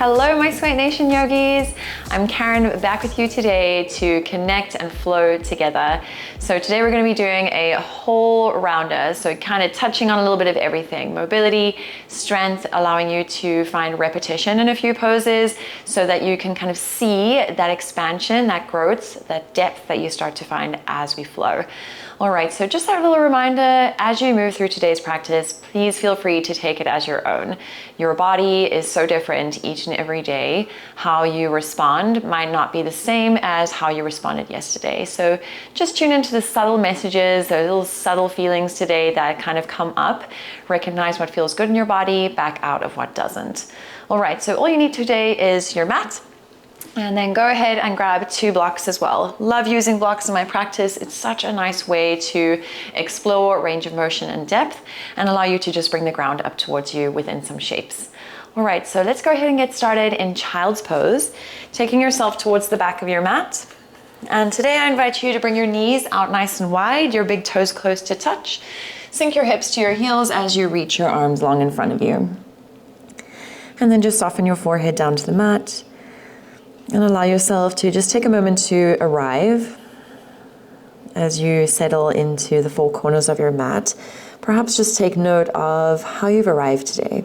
Hello, my Sweat Nation yogis. I'm Caryn, back with you today to connect and flow together. So today we're going to be doing a whole rounder, so kind of touching on a little bit of everything: mobility, strength, allowing you to find repetition in a few poses so that you can kind of see that expansion, that growth, that depth that you start to find as we flow. All right, so just that little reminder, as you move through today's practice, please feel free to take it as your own. Your body is so different each and every day. How you respond might not be the same as how you responded yesterday. So just tune into the subtle messages, those little subtle feelings today that kind of come up. Recognize what feels good in your body, back out of what doesn't. All right, so all you need today is your mat. And then go ahead and grab 2 blocks as well. Love using blocks in my practice. It's such a nice way to explore range of motion and depth and allow you to just bring the ground up towards you within some shapes. All right, so let's go ahead and get started in child's pose, taking yourself towards the back of your mat. And today I invite you to bring your knees out nice and wide, your big toes close to touch. Sink your hips to your heels as you reach your arms long in front of you. And then just soften your forehead down to the mat. And allow yourself to just take a moment to arrive as you settle into the 4 corners of your mat. Perhaps just take note of how you've arrived today.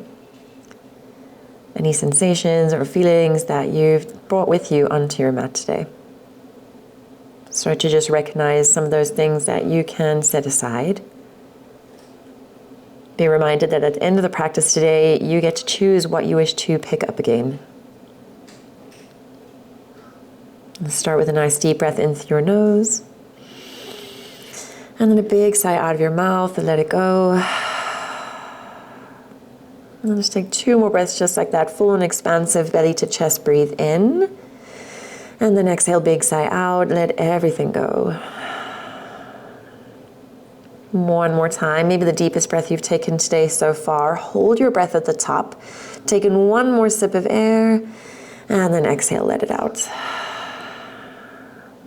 Any sensations or feelings that you've brought with you onto your mat today. Start to just recognize some of those things that you can set aside. Be reminded that at the end of the practice today, you get to choose what you wish to pick up again. Let's start with a nice deep breath in through your nose. And then a big sigh out of your mouth and let it go. And then just take 2 more breaths just like that, full and expansive belly to chest breathe in. And then exhale, big sigh out, let everything go. One more time, maybe the deepest breath you've taken today so far. Hold your breath at the top. Take in 1 more sip of air, and then exhale, let it out.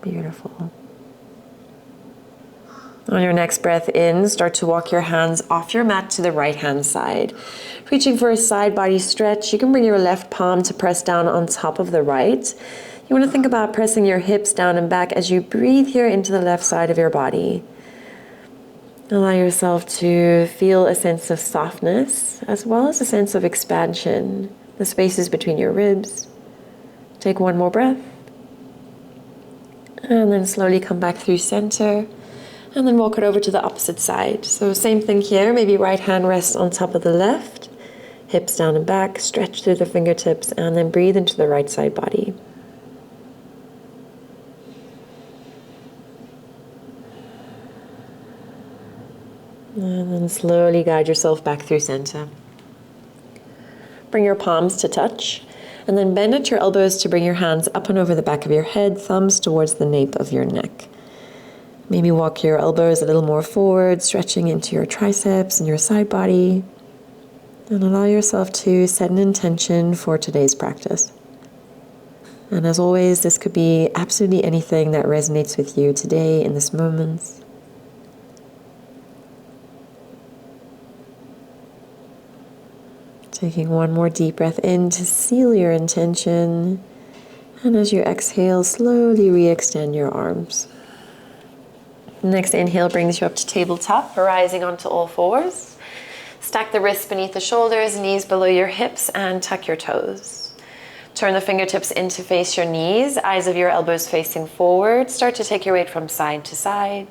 Beautiful. On your next breath in, start to walk your hands off your mat to the right hand side. Reaching for a side body stretch, you can bring your left palm to press down on top of the right. You want to think about pressing your hips down and back as you breathe here into the left side of your body. Allow yourself to feel a sense of softness as well as a sense of expansion, the spaces between your ribs. Take 1 more breath. And then slowly come back through center. And then walk it over to the opposite side. So same thing here. Maybe right hand rests on top of the left. Hips down and back. Stretch through the fingertips. And then breathe into the right side body. And then slowly guide yourself back through center. Bring your palms to touch. And then bend at your elbows to bring your hands up and over the back of your head, thumbs towards the nape of your neck. Maybe walk your elbows a little more forward, stretching into your triceps and your side body. And allow yourself to set an intention for today's practice. And as always, this could be absolutely anything that resonates with you today in this moment. Taking 1 more deep breath in to seal your intention. And as you exhale, slowly re-extend your arms. Next inhale brings you up to tabletop, rising onto all 4s. Stack the wrists beneath the shoulders, knees below your hips, and tuck your toes. Turn the fingertips in to face your knees, eyes of your elbows facing forward. Start to take your weight from side to side.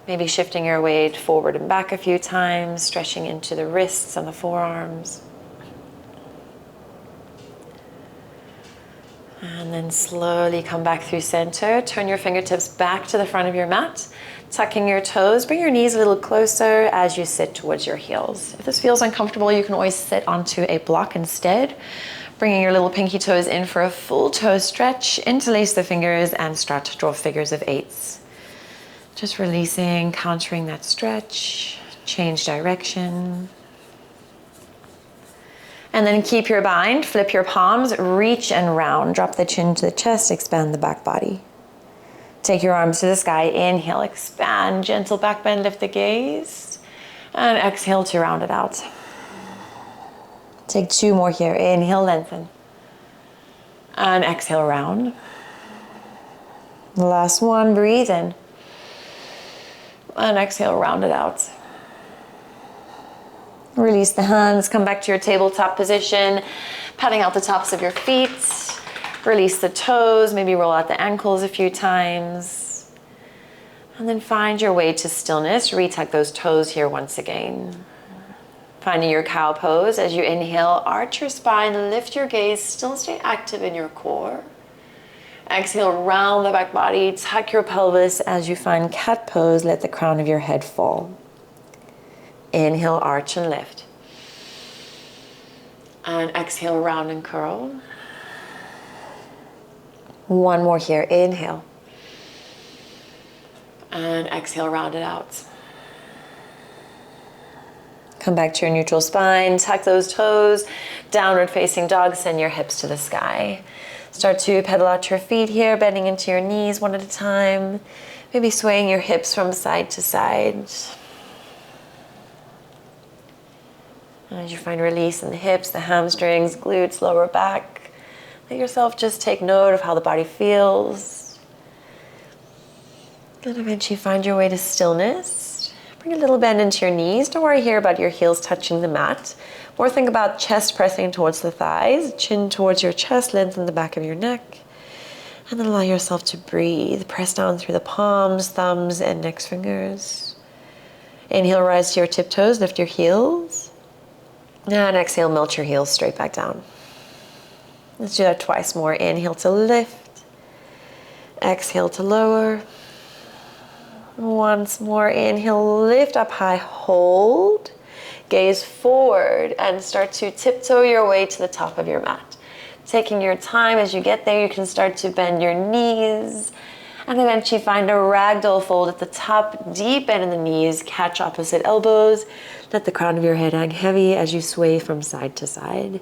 Maybe shifting your weight forward and back a few times, stretching into the wrists and the forearms. And then slowly come back through center. Turn your fingertips back to the front of your mat, tucking your toes. Bring your knees a little closer as you sit towards your heels. If this feels uncomfortable, you can always sit onto a block instead. Bringing your little pinky toes in for a full toe stretch, interlace the fingers and start to draw figures of 8s. Just releasing, countering that stretch, change direction. And then keep your bind, flip your palms, reach and round. Drop the chin to the chest, expand the back body. Take your arms to the sky, inhale, expand, gentle back bend, lift the gaze. And exhale to round it out. Take 2 more here. Inhale, lengthen. And exhale, round. Last one, breathe in. And exhale, round it out. Release the hands, come back to your tabletop position, patting out the tops of your feet. Release the toes, maybe roll out the ankles a few times. And then find your way to stillness. Retuck those toes here once again. Finding your cow pose. As you inhale, arch your spine, lift your gaze, still stay active in your core. Exhale, round the back body, tuck your pelvis. As you find cat pose, let the crown of your head fall. Inhale, arch and lift. And exhale, round and curl. One more here, inhale. And exhale, round it out. Come back to your neutral spine, tuck those toes, downward facing dog, send your hips to the sky. Start to pedal out your feet here, bending into your knees one at a time. Maybe swaying your hips from side to side. As you find release in the hips, the hamstrings, glutes, lower back, let yourself just take note of how the body feels. And eventually find your way to stillness. Bring a little bend into your knees. Don't worry here about your heels touching the mat. More think about chest pressing towards the thighs, chin towards your chest, lengthen the back of your neck. And then allow yourself to breathe. Press down through the palms, thumbs, and index fingers. Inhale, rise to your tiptoes, lift your heels. And exhale, melt your heels straight back down. Let's do that twice more. Inhale to lift. Exhale to lower. Once more, inhale, lift up high, hold. Gaze forward and start to tiptoe your way to the top of your mat. Taking your time as you get there, you can start to bend your knees and eventually find a ragdoll fold at the top, deep bend in the knees, catch opposite elbows. Let the crown of your head hang heavy as you sway from side to side.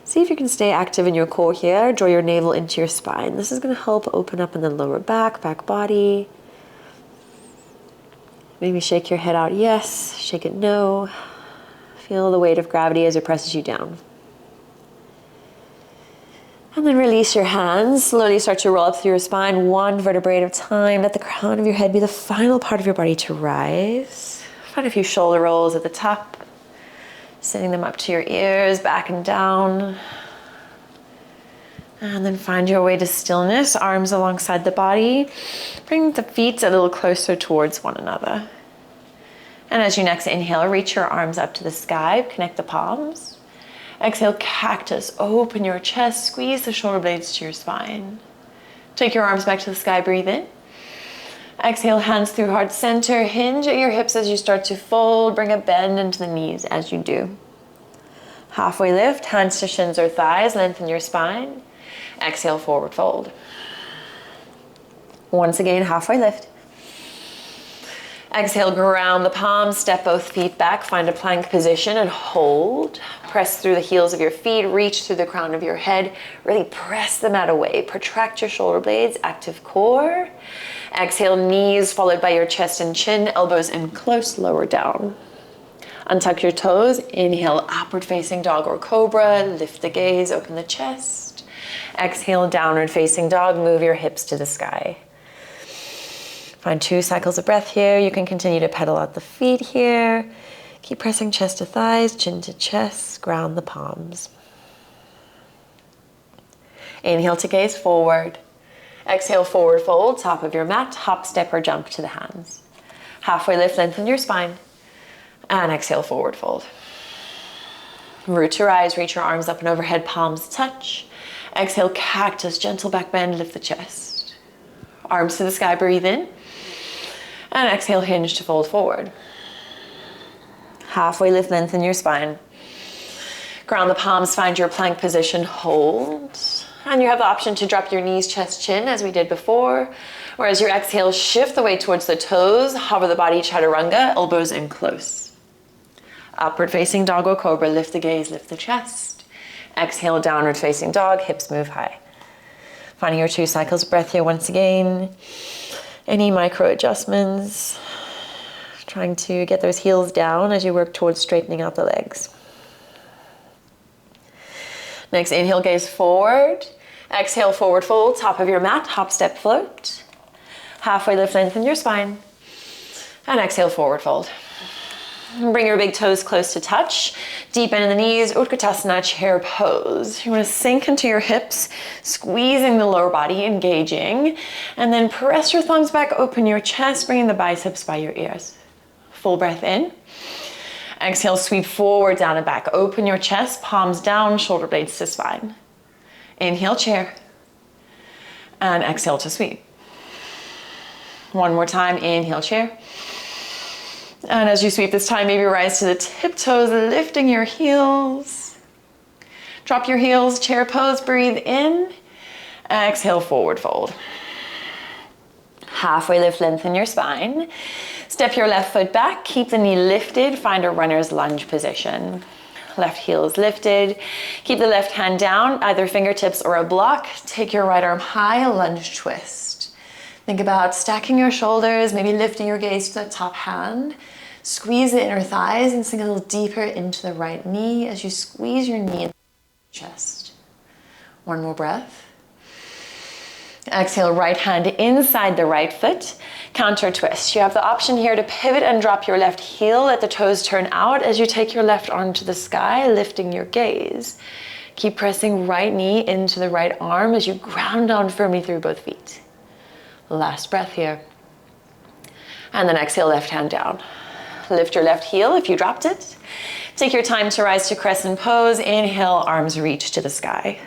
See if you can stay active in your core here. Draw your navel into your spine. This is going to help open up in the lower back body. Maybe shake your head out, yes. Shake it, no. Feel the weight of gravity as it presses you down. And then release your hands. Slowly start to roll up through your spine, one vertebrae at a time. Let the crown of your head be the final part of your body to rise. Find a few shoulder rolls at the top. Sending them up to your ears, back and down. And then find your way to stillness, arms alongside the body. Bring the feet a little closer towards one another. And as you next inhale, reach your arms up to the sky, connect the palms. Exhale, cactus, open your chest, squeeze the shoulder blades to your spine. Take your arms back to the sky, breathe in. Exhale, hands through heart center, hinge at your hips as you start to fold, bring a bend into the knees as you do. Halfway lift, hands to shins or thighs, lengthen your spine. Exhale, forward fold. Once again, halfway lift. Exhale, ground the palms, step both feet back, find a plank position and hold. Press through the heels of your feet, reach through the crown of your head, really press the mat away. Protract your shoulder blades, active core. Exhale, knees followed by your chest and chin, elbows in close, lower down. Untuck your toes, inhale, upward facing dog or cobra, lift the gaze, open the chest. Exhale, downward facing dog, move your hips to the sky. Find 2 cycles of breath here. You can continue to pedal out the feet here. Keep pressing chest to thighs, chin to chest, ground the palms. Inhale to gaze forward. Exhale, forward fold, top of your mat, hop, step, or jump to the hands. Halfway lift, lengthen your spine. And exhale, forward fold. Root to rise, reach your arms up and overhead, palms touch. Exhale, cactus, gentle back bend, lift the chest. Arms to the sky, breathe in. And exhale, hinge to fold forward. Halfway lift, lengthen your spine. Ground the palms, find your plank position, hold. And you have the option to drop your knees, chest, chin, as we did before. Or as you exhale, shift the weight towards the toes, hover the body, chaturanga, elbows in close. Upward facing dog or cobra, lift the gaze, lift the chest. Exhale, downward facing dog, hips move high. Finding your 2 cycles of breath here once again. Any micro adjustments. Trying to get those heels down as you work towards straightening out the legs. Next, inhale, gaze forward. Exhale, forward fold, top of your mat, hop, step, float. Halfway lift, lengthen your spine. And exhale, forward fold. Bring your big toes close to touch. Deep into the knees, Utkatasana, chair pose. You want to sink into your hips, squeezing the lower body, engaging. And then press your thumbs back, open your chest, bringing the biceps by your ears. Full breath in. Exhale, sweep forward, down and back. Open your chest, palms down, shoulder blades to spine. Inhale, chair. And exhale to sweep. One more time, inhale, chair. And as you sweep this time, maybe rise to the tiptoes, lifting your heels. Drop your heels, chair pose, breathe in. Exhale, forward fold. Halfway lift, lengthen your spine. Step your left foot back, keep the knee lifted, find a runner's lunge position. Left heel is lifted. Keep the left hand down, either fingertips or a block. Take your right arm high, lunge twist. Think about stacking your shoulders, maybe lifting your gaze to the top hand. Squeeze the inner thighs and sink a little deeper into the right knee as you squeeze your knee into the chest. One more breath. Exhale, right hand inside the right foot. Counter twist. You have the option here to pivot and drop your left heel. Let the toes turn out as you take your left arm to the sky, lifting your gaze. Keep pressing right knee into the right arm as you ground down firmly through both feet. Last breath here. And then exhale, left hand down. Lift your left heel if you dropped it. Take your time to rise to crescent pose. Inhale, arms reach to the sky.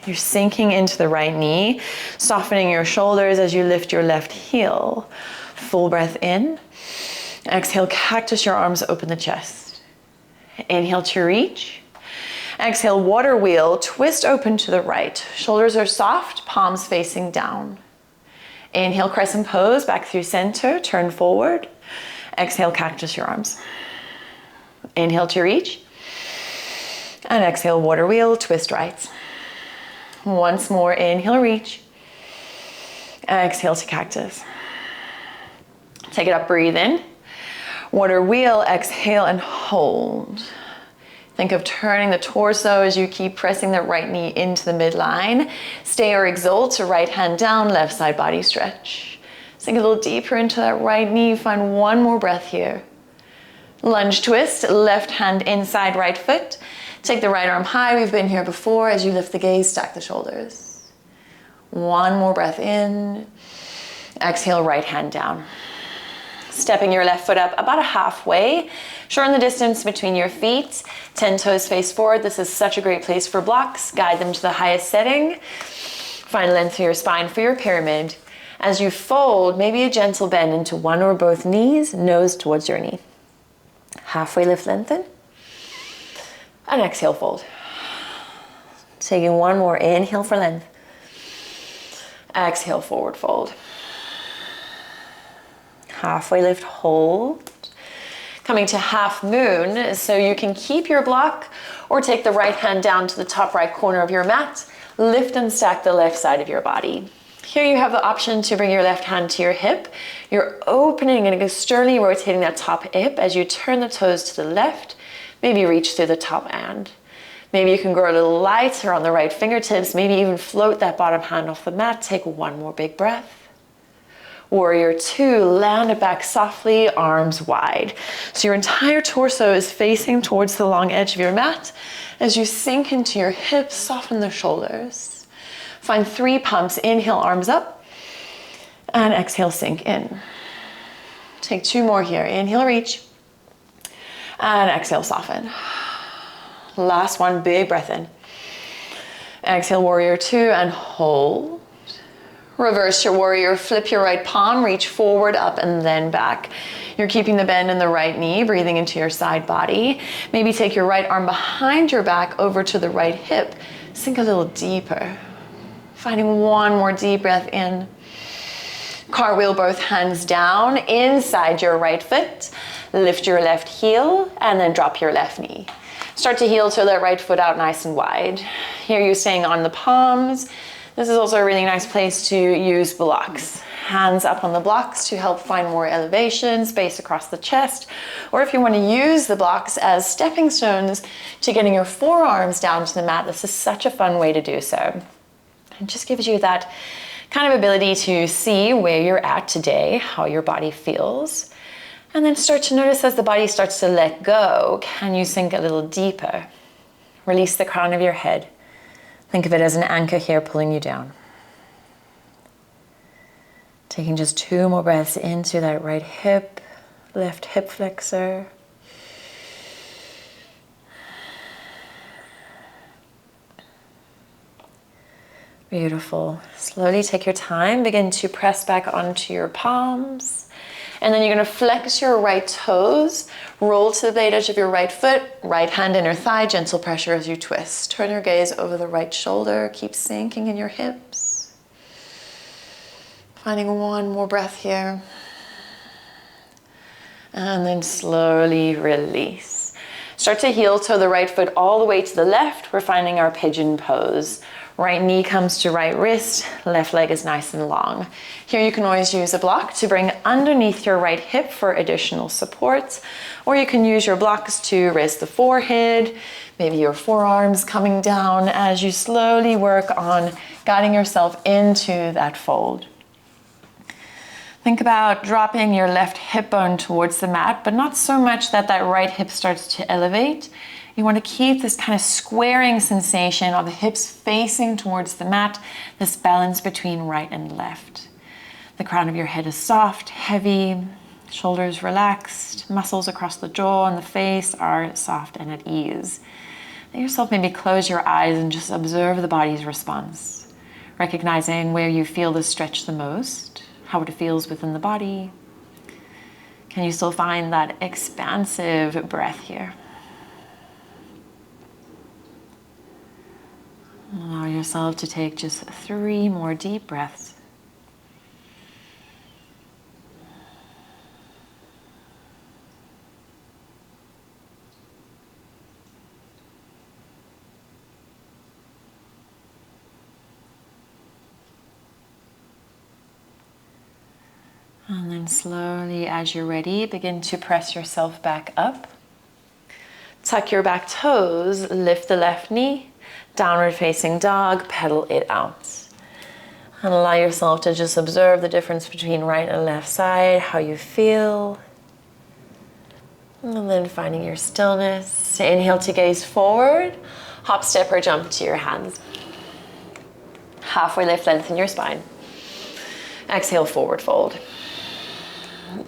You're sinking into the right knee, softening your shoulders as you lift your left heel. Full breath in. Exhale, cactus your arms, open the chest. Inhale to reach. Exhale, water wheel, twist open to the right. Shoulders are soft, palms facing down. Inhale, crescent pose, back through center, turn forward. Exhale, cactus your arms. Inhale to reach. And exhale, water wheel, twist right. Once more, inhale, reach. Exhale to cactus. Take it up, breathe in. Water wheel, exhale and hold. Think of turning the torso as you keep pressing the right knee into the midline. Stay or exalt, right hand down, left side body stretch. Sink a little deeper into that right knee. Find one more breath here. Lunge twist, left hand inside right foot. Take the right arm high. We've been here before. As you lift the gaze, stack the shoulders. One more breath in. Exhale, right hand down. Stepping your left foot up about halfway. Shorten the distance between your feet. 10 toes face forward. This is such a great place for blocks. Guide them to the highest setting. Find length through your spine for your pyramid. As you fold, maybe a gentle bend into one or both knees, nose towards your knee. Halfway lift, lengthen. And exhale, fold. Taking one more inhale for length. Exhale, forward fold. Halfway lift, hold. Coming to half moon, so you can keep your block or take the right hand down to the top right corner of your mat. Lift and stack the left side of your body. Here you have the option to bring your left hand to your hip. You're opening and externally rotating that top hip as you turn the toes to the left. Maybe reach through the top hand. Maybe you can go a little lighter on the right fingertips. Maybe even float that bottom hand off the mat. Take one more big breath. Warrior two, land it back softly, arms wide. So your entire torso is facing towards the long edge of your mat. As you sink into your hips, soften the shoulders. Find 3 pumps. Inhale, arms up. And exhale, sink in. Take 2 more here. Inhale, reach. And exhale, soften. Last one, big breath in. Exhale, warrior two, and hold. Reverse your warrior, flip your right palm, reach forward, up, and then back. You're keeping the bend in the right knee, breathing into your side body. Maybe take your right arm behind your back over to the right hip. Sink a little deeper. Finding one more deep breath in. Cartwheel both hands down inside your right foot. Lift your left heel and then drop your left knee. Start to heel to that right foot out nice and wide. Here you're staying on the palms. This is also a really nice place to use blocks. hands up on the blocks to help find more elevation, space across the chest. Or if you want to use the blocks as stepping stones to getting your forearms down to the mat, this is such a fun way to do so. It just gives you that kind of ability to see where you're at today, how your body feels. And then start to notice as the body starts to let go, can you sink a little deeper? Release the crown of your head. Think of it as an anchor here pulling you down. Taking just 2 more breaths into that right hip, left hip flexor. Beautiful. Slowly take your time. Begin to press back onto your palms. And then you're going to flex your right toes, roll to the blade edge of your right foot, right hand inner thigh, gentle pressure as you twist. Turn your gaze over the right shoulder, keep sinking in your hips. Finding 1 more breath here. And then slowly release. Start to heel toe the right foot all the way to the left. We're finding our pigeon pose. Right knee comes to right wrist, left leg is nice and long. Here you can always use a block to bring underneath your right hip for additional support, or you can use your blocks to raise the forehead, maybe your forearms coming down as you slowly work on guiding yourself into that fold. Think about dropping your left hip bone towards the mat, but not so much that that right hip starts to elevate. You want to keep this kind of squaring sensation of the hips facing towards the mat, this balance between right and left. The crown of your head is soft, heavy, shoulders relaxed, muscles across the jaw and the face are soft and at ease. Let yourself maybe close your eyes and just observe the body's response, recognizing where you feel the stretch the most, how it feels within the body. Can you still find that expansive breath here? Allow yourself to take just 3 more deep breaths. And then slowly, as you're ready, begin to press yourself back up. Tuck your back toes, lift the left knee. Downward facing dog, pedal it out. And allow yourself to just observe the difference between right and left side, how you feel. And then finding your stillness. Inhale to gaze forward. Hop, step, or jump to your hands. Halfway lift, lengthen your spine. Exhale, forward fold.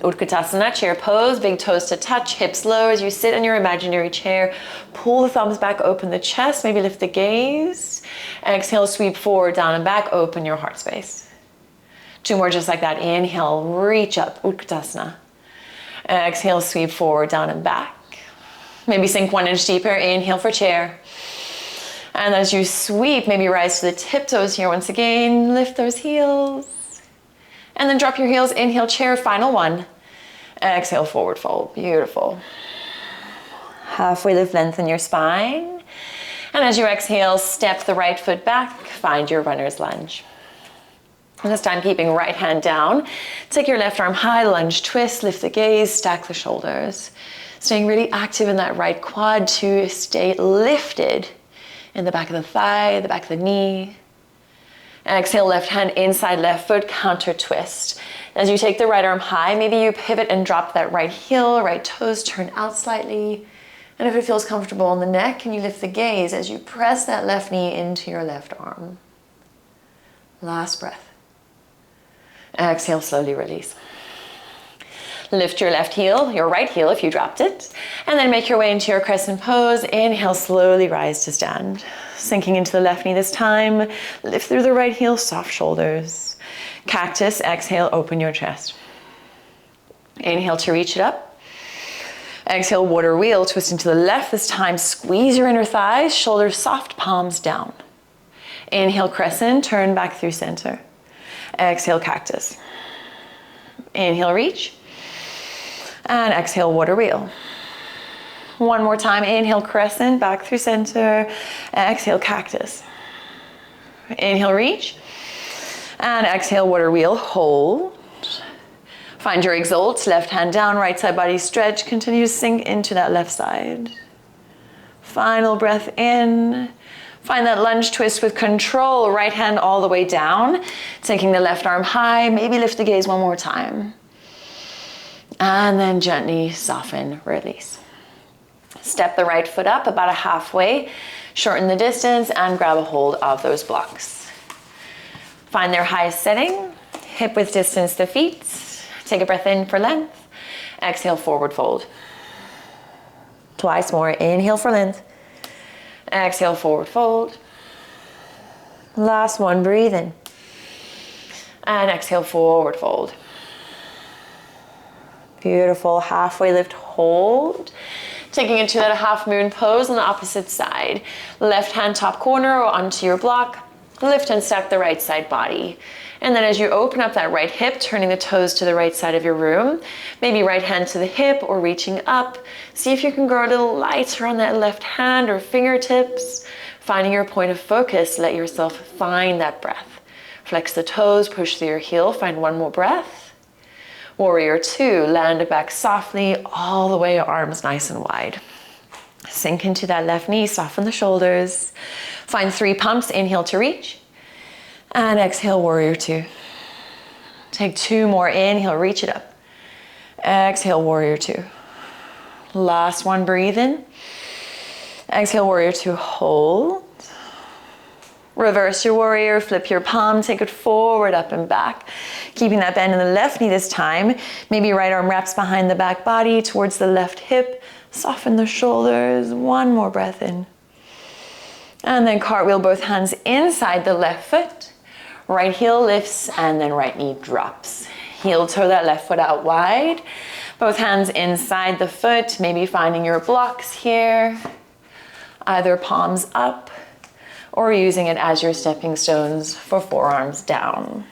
Utkatasana, chair pose, big toes to touch, hips low as you sit in your imaginary chair. Pull the thumbs back, open the chest, maybe lift the gaze. Exhale, sweep forward, down and back, open your heart space. 2 more just like that. Inhale, reach up, Utkatasana. Exhale, sweep forward, down and back. Maybe sink 1 inch deeper, inhale for chair. And as you sweep, maybe rise to the tiptoes here once again, lift those heels. And then drop your heels, inhale, chair, final 1. Exhale, forward fold, beautiful. Halfway lift, lengthen your spine. And as you exhale, step the right foot back, find your runner's lunge. And this time, keeping right hand down, take your left arm high, lunge, twist, lift the gaze, stack the shoulders. Staying really active in that right quad to stay lifted in the back of the thigh, the back of the knee. Exhale, left hand inside left foot, counter twist. As you take the right arm high, maybe you pivot and drop that right heel, right toes turn out slightly. And if it feels comfortable on the neck, can you lift the gaze as you press that left knee into your left arm? Last breath. Exhale, slowly release. Lift your left heel, your right heel if you dropped it, and then make your way into your crescent pose. Inhale, slowly rise to stand. Sinking into the left knee this time. Lift through the right heel, soft shoulders. Cactus, exhale, open your chest. Inhale to reach it up. Exhale, water wheel, twist into the left this time. Squeeze your inner thighs, shoulders soft, palms down. Inhale, crescent, turn back through center. Exhale, cactus. Inhale, reach. And exhale, water wheel. 1 more time, inhale, crescent, back through center. Exhale, cactus. Inhale, reach. And exhale, water wheel, hold. Find your exalt, left hand down, right side body stretch. Continue to sink into that left side. Final breath in. Find that lunge twist with control, right hand all the way down, taking the left arm high, maybe lift the gaze one more time. And then gently soften, release. Step the right foot up about a halfway, shorten the distance and grab a hold of those blocks. Find their highest setting, hip width distance the feet. Take a breath in for length. Exhale, forward fold. Twice more, inhale for length. Exhale, forward fold. Last one, breathe in. And exhale, forward fold. Beautiful, halfway lift, hold. Taking it to that half moon pose on the opposite side. Left hand top corner or onto your block. Lift and stack the right side body. And then as you open up that right hip, turning the toes to the right side of your room, maybe right hand to the hip or reaching up. See if you can go a little lighter on that left hand or fingertips. Finding your point of focus, let yourself find that breath. Flex the toes, push through your heel, find one more breath. Warrior two, land it back softly, all the way, arms nice and wide. Sink into that left knee, soften the shoulders. Find 3 pumps, inhale to reach. And exhale, warrior two. Take 2 more, inhale, reach it up. Exhale, warrior two. Last one, breathe in. Exhale, warrior two, hold. Reverse your warrior, flip your palm, take it forward, up and back. Keeping that bend in the left knee this time. Maybe right arm wraps behind the back body towards the left hip. Soften the shoulders, one more breath in. And then cartwheel both hands inside the left foot. Right heel lifts and then right knee drops. Heel toe that left foot out wide. Both hands inside the foot, maybe finding your blocks here. Either palms up or using it as your stepping stones for forearms down.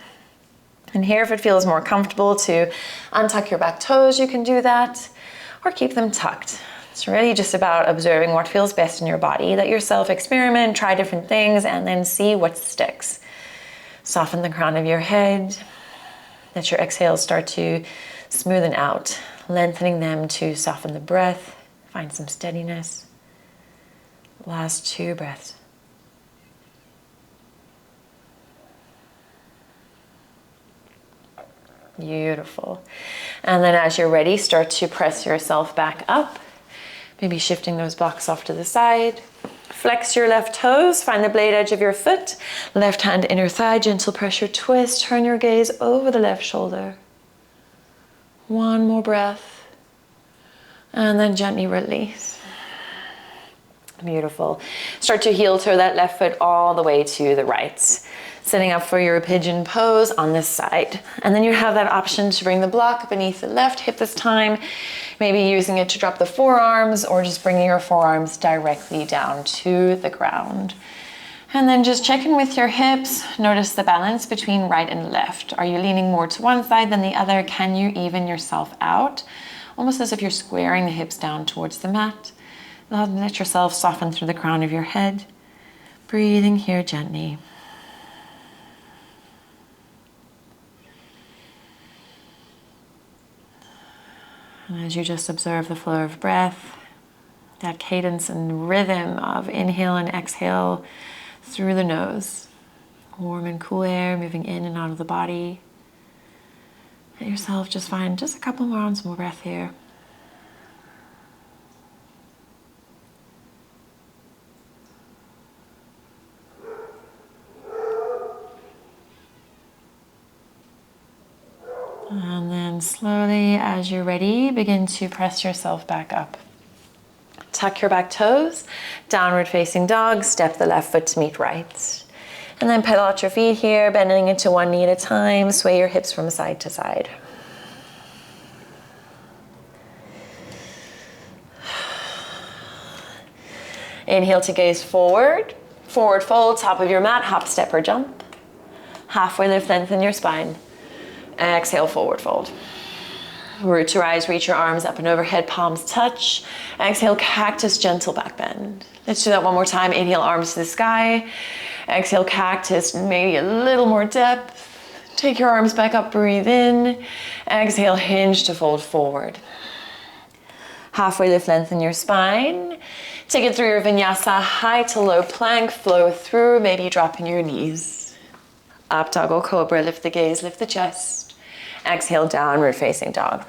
And here, if it feels more comfortable to untuck your back toes, you can do that or keep them tucked. It's really just about observing what feels best in your body. Let yourself experiment, try different things, and then see what sticks. Soften the crown of your head. Let your exhales start to smoothen out, lengthening them to soften the breath. Find some steadiness. Last 2 breaths. Beautiful. And then as you're ready, start to press yourself back up. Maybe shifting those blocks off to the side. Flex your left toes, find the blade edge of your foot. Left hand inner thigh, gentle pressure twist. Turn your gaze over the left shoulder. One more breath. And then gently release. Beautiful. Start to heel toe that left foot all the way to the right. Setting up for your pigeon pose on this side. And then you have that option to bring the block beneath the left hip this time. Maybe using it to drop the forearms or just bringing your forearms directly down to the ground. And then just check in with your hips. Notice the balance between right and left. Are you leaning more to one side than the other? Can you even yourself out? Almost as if you're squaring the hips down towards the mat. Let yourself soften through the crown of your head. Breathing here gently. And as you just observe the flow of breath, that cadence and rhythm of inhale and exhale through the nose. Warm and cool air moving in and out of the body. Let yourself just find just a couple more rounds, more breath here. And then slowly, as you're ready, begin to press yourself back up. Tuck your back toes, downward facing dog, step the left foot to meet right. And then pedal out your feet here, bending into one knee at a time, sway your hips from side to side. Inhale to gaze forward, forward fold, top of your mat, hop, step or jump. Halfway lift, lengthen your spine. Exhale, forward fold. Root to rise, reach your arms up and overhead, palms touch. Exhale, cactus, gentle back bend. Let's do that one more time. Inhale, arms to the sky. Exhale, cactus, maybe a little more depth. Take your arms back up, breathe in. Exhale, hinge to fold forward. Halfway lift, lengthen your spine. Take it through your vinyasa, high to low plank, flow through, maybe dropping your knees. Up dog or cobra, lift the gaze, lift the chest. Exhale, downward facing dog.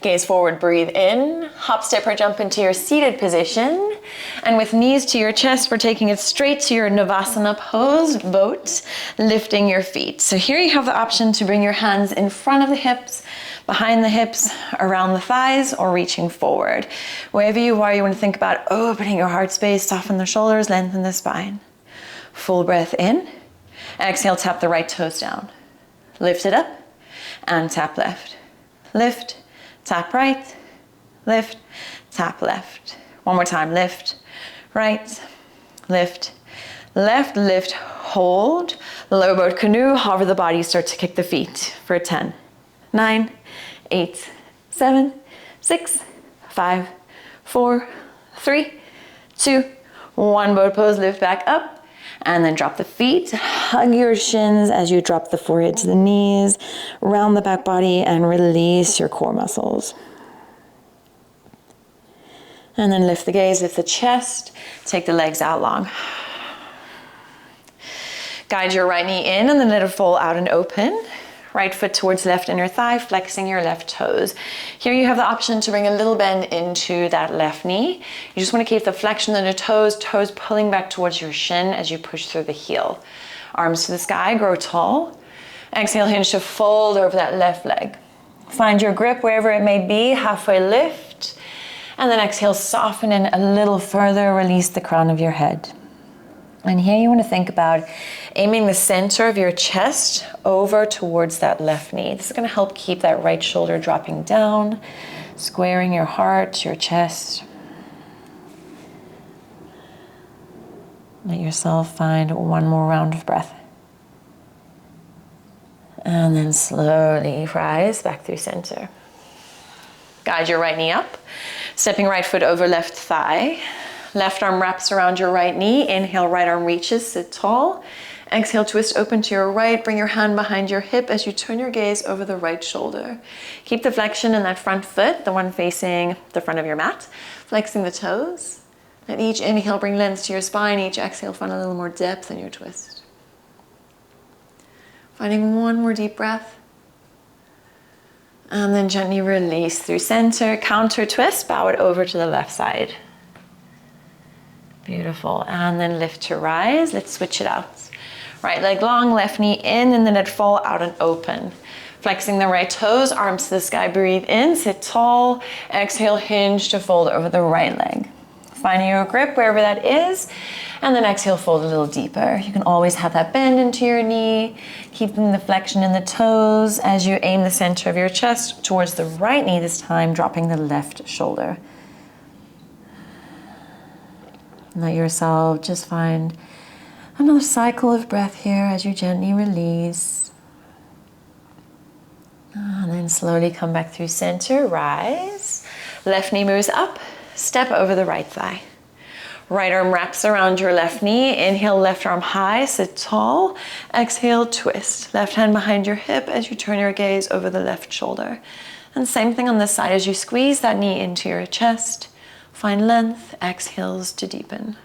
Gaze forward, breathe in. Hop, step, or jump into your seated position. And with knees to your chest, we're taking it straight to your Navasana pose, boat, lifting your feet. So here you have the option to bring your hands in front of the hips, behind the hips, around the thighs, or reaching forward. Wherever you are, you want to think about opening your heart space, soften the shoulders, lengthen the spine. Full breath in. Exhale, tap the right toes down. Lift it up and tap left. Lift, tap right, lift, tap left. One more time, lift, right, lift, left, lift, hold. Low boat canoe, hover the body, start to kick the feet for 10, 9, 8, 7, 6, 5, 4, 3, 2, 1. Boat pose, lift back up. And then drop the feet, hug your shins as you drop the forehead to the knees, round the back body and release your core muscles. And then lift the gaze, lift the chest, take the legs out long. Guide your right knee in and then let it fall out and open. Right foot towards left inner thigh, flexing your left toes. Here you have the option to bring a little bend into that left knee. You just want to keep the flexion of the toes pulling back towards your shin as you push through the heel. Arms to the sky, grow tall. Exhale, hinge to fold over that left leg. Find your grip wherever it may be, halfway lift. And then exhale, soften in a little further, release the crown of your head. And here you want to think about aiming the center of your chest over towards that left knee. This is going to help keep that right shoulder dropping down, squaring your heart, your chest. Let yourself find one more round of breath. And then slowly rise back through center. Guide your right knee up, stepping right foot over left thigh. Left arm wraps around your right knee. Inhale, right arm reaches, sit tall. Exhale, twist open to your right. Bring your hand behind your hip as you turn your gaze over the right shoulder. Keep the flexion in that front foot, the one facing the front of your mat. Flexing the toes. At each inhale, bring length to your spine. Each exhale, find a little more depth in your twist. Finding one more deep breath. And then gently release through center. Counter twist, bow it over to the left side. Beautiful. And then lift to rise. Let's switch it out. Right leg long, left knee in, and then let it fall out and open. Flexing the right toes, arms to the sky, breathe in, sit tall. Exhale, hinge to fold over the right leg. Finding your grip wherever that is, and then exhale, fold a little deeper. You can always have that bend into your knee, keeping the flexion in the toes as you aim the center of your chest towards the right knee this time, dropping the left shoulder. Let yourself just find another cycle of breath here as you gently release. And then slowly come back through center, rise. Left knee moves up, step over the right thigh. Right arm wraps around your left knee. Inhale, left arm high, sit tall. Exhale, twist. Left hand behind your hip as you turn your gaze over the left shoulder. And same thing on this side as you squeeze that knee into your chest. Find length, exhales to deepen.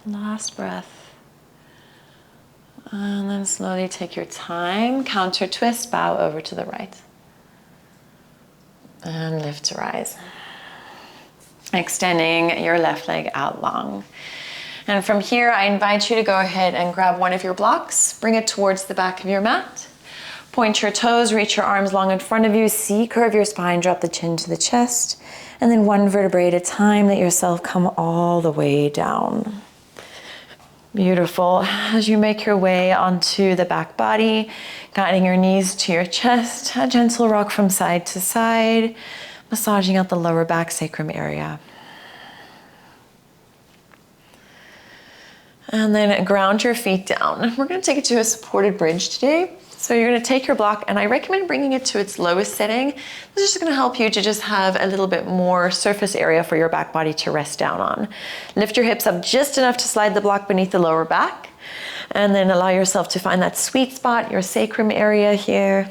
Last breath. And then slowly take your time, counter twist, bow over to the right. And lift to rise. Extending your left leg out long. And from here, I invite you to go ahead and grab one of your blocks, bring it towards the back of your mat. Point your toes, reach your arms long in front of you, C-curve your spine, drop the chin to the chest, and then one vertebrae at a time, let yourself come all the way down. Beautiful. As you make your way onto the back body, guiding your knees to your chest, a gentle rock from side to side, massaging out the lower back sacrum area. And then ground your feet down. We're going to take it to a supported bridge today. So you're going to take your block, and I recommend bringing it to its lowest setting. This is just going to help you to just have a little bit more surface area for your back body to rest down on. Lift your hips up just enough to slide the block beneath the lower back, and then allow yourself to find that sweet spot, your sacrum area here.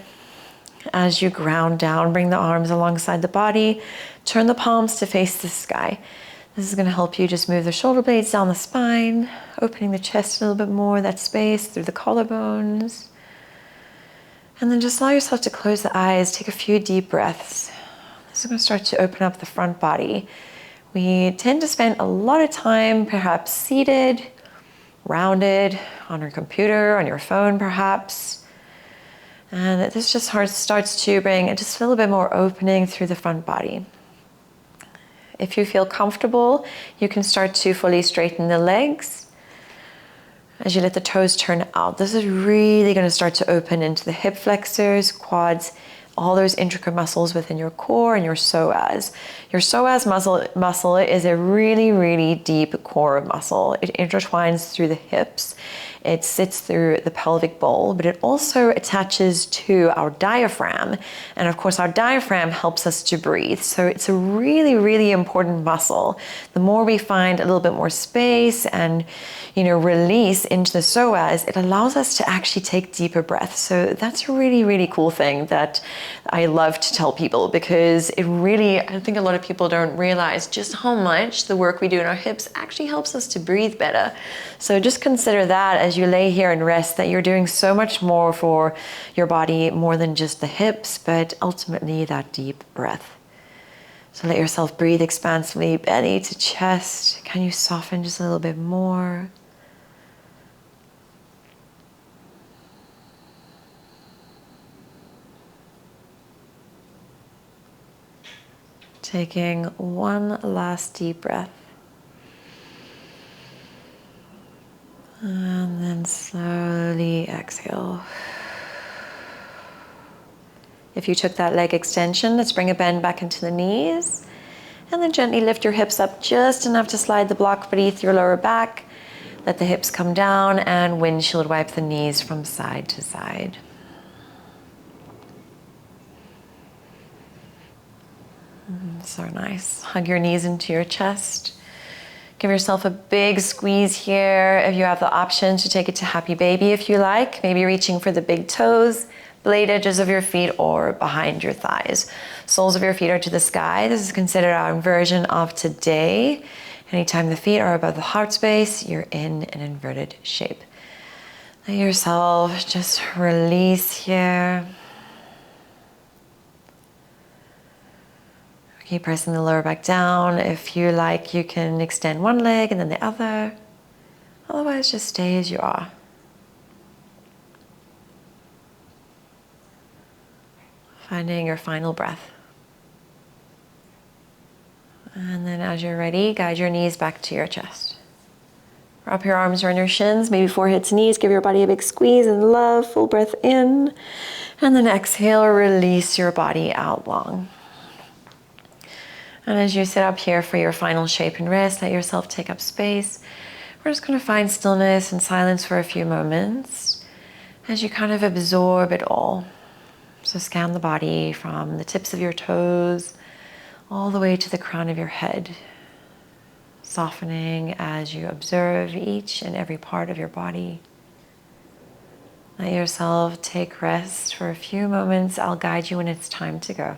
As you ground down, bring the arms alongside the body, turn the palms to face the sky. This is going to help you just move the shoulder blades down the spine, opening the chest a little bit more, that space through the collarbones. And then just allow yourself to close the eyes, take a few deep breaths. This is going to start to open up the front body. We tend to spend a lot of time perhaps seated, rounded, on your computer, on your phone perhaps. And this just starts to bring just a little bit more opening through the front body. If you feel comfortable, you can start to fully straighten the legs as you let the toes turn out. This is really going to start to open into the hip flexors, quads, all those intricate muscles within your core and your psoas. Your psoas muscle is a really, really deep core muscle. It intertwines through the hips. It sits through the pelvic bowl, but it also attaches to our diaphragm. And of course, our diaphragm helps us to breathe. So it's a really, really important muscle. The more we find a little bit more space and, release into the psoas, it allows us to actually take deeper breaths. So that's a really, really cool thing that I love to tell people, because I think a lot of people don't realize just how much the work we do in our hips actually helps us to breathe better. So just consider that as you lay here and rest, that you're doing so much more for your body, more than just the hips, but ultimately that deep breath. So let yourself breathe expansively, belly to chest. Can you soften just a little bit more? Taking one last deep breath. And then slowly exhale. If you took that leg extension, let's bring a bend back into the knees. And then gently lift your hips up just enough to slide the block beneath your lower back. Let the hips come down and windshield wipe the knees from side to side. So nice. Hug your knees into your chest. Give yourself a big squeeze here. If you have the option to take it to happy baby if you like, maybe reaching for the big toes, blade edges of your feet, or behind your thighs. Soles of your feet are to the sky. This is considered our inversion of today. Anytime the feet are above the heart space, you're in an inverted shape. Let yourself just release here. Keep pressing the lower back down. If you like, you can extend one leg and then the other. Otherwise, just stay as you are. Finding your final breath. And then as you're ready, guide your knees back to your chest. Wrap your arms around your shins, maybe forehead to knees. Give your body a big squeeze and love. Full breath in. And then exhale, release your body out long. And as you sit up here for your final shape and rest, let yourself take up space. We're just going to find stillness and silence for a few moments as you kind of absorb it all. So scan the body from the tips of your toes all the way to the crown of your head, softening as you observe each and every part of your body. Let yourself take rest for a few moments. I'll guide you when it's time to go.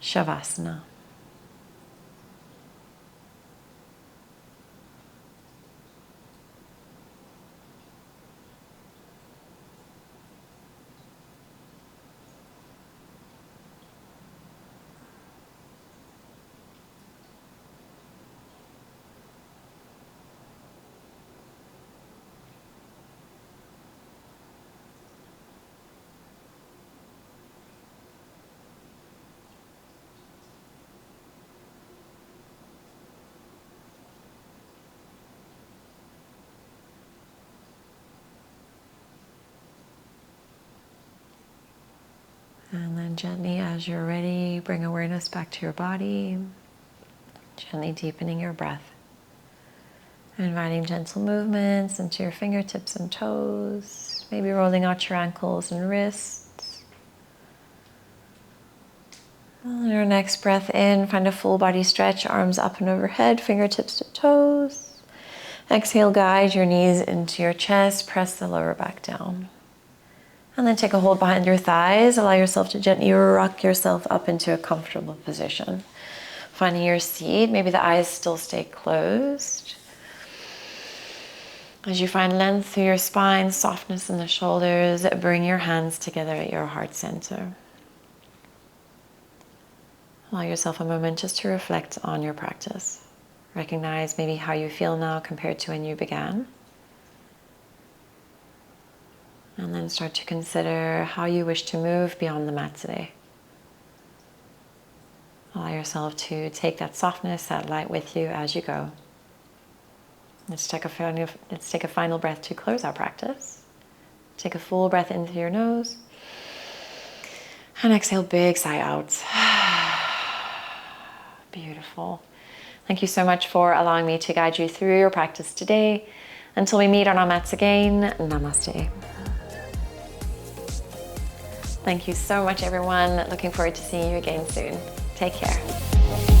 Shavasana. And then gently, as you're ready, bring awareness back to your body, gently deepening your breath. Inviting gentle movements into your fingertips and toes, maybe rolling out your ankles and wrists. On your next breath in, find a full body stretch, arms up and overhead, fingertips to toes. Exhale, guide your knees into your chest, press the lower back down. And then take a hold behind your thighs, allow yourself to gently rock yourself up into a comfortable position. Finding your seat, maybe the eyes still stay closed. As you find length through your spine, softness in the shoulders, bring your hands together at your heart center. Allow yourself a moment just to reflect on your practice. Recognize maybe how you feel now compared to when you began. And then start to consider how you wish to move beyond the mat today. Allow yourself to take that softness, that light with you as you go. Let's take a final breath to close our practice. Take a full breath in through your nose. And exhale, big sigh out. Beautiful. Thank you so much for allowing me to guide you through your practice today. Until we meet on our mats again, namaste. Thank you so much, everyone. Looking forward to seeing you again soon. Take care.